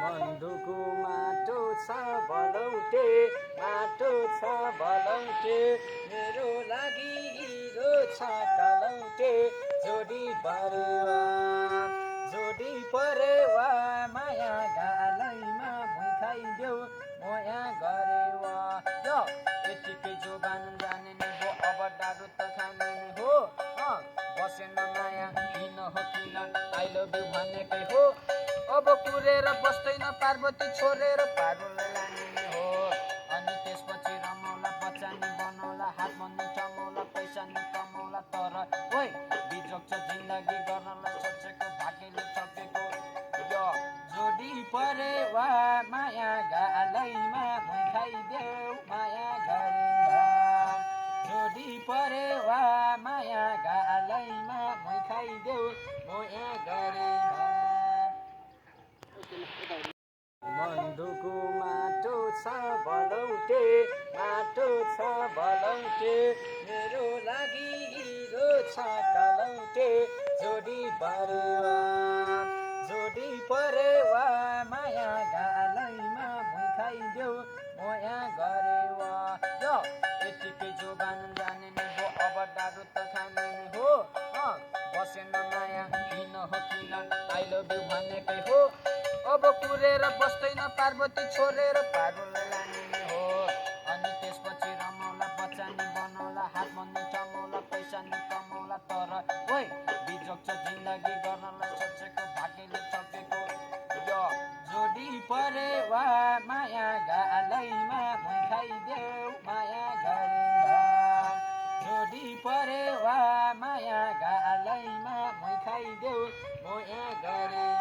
बन्धुको माटो छ बलौटे, माटो छ बलौटे, मेरो लागि हिरो छ कलौटे। जोडी परेवा, जोडी परेवा, माया गालैमा भुइँ खाइदेऊ मोया गरेवा। यो यतिकै जोबान जाने नि हो, अब डाडु त खाने नि हो। बसेन माया किन हो किन, आई लभ यु भनेकै हो। अब कुरेर बस्दैन पार्वती छोडेर पारुलाई लाने नि हो। अनि त्यसपछि रमाउला बच्चा नि बनाउला, हात भन्ने चमाउला, पैसा नि कमाउला। तर ओइ बिजोग छ जिन्दगी गर्नलाई सोचेको भाग्यले सकेको। यो जोडी परेवा, माया गालैमा भुइँ खाइदेऊ माया गरेर। जोडी परेवा, माया गालैमा भुइँ खाइदेऊ मोया गरेर। बन्धुको माटो छ बलौटे, माटो छ बलौटे, मेरो लागि हिरो छ कलौटे। जोडी परेवा, जोडी परेवा, माया गालैमा भुइँ खाइदेऊ मोया गरेवा। यो यतिकै जोबान जाने नि हो, अब डाडु त खाने नि हो। बसेन माया किन हो किन, आई लभ यु भनेकै हो। अब कुरेर बस्दैन पार्वती छोडेर पारुलाई लाने नि हो। अनि त्यसपछि रमाउला बच्चा नि बनाउला, हात भन्ने चमाउला, पैसा नि कमाउला। तर ओइ बिजोग छ जिन्दगी गर्नलाई सोचेको भाग्यले सकेको। यो जोडी परेवा, माया गालैमा भुइँ खाइदेऊ माया गरेर। जोडी परेवा, माया गालैमा भुइँ खाइदेऊ मोया गरेर।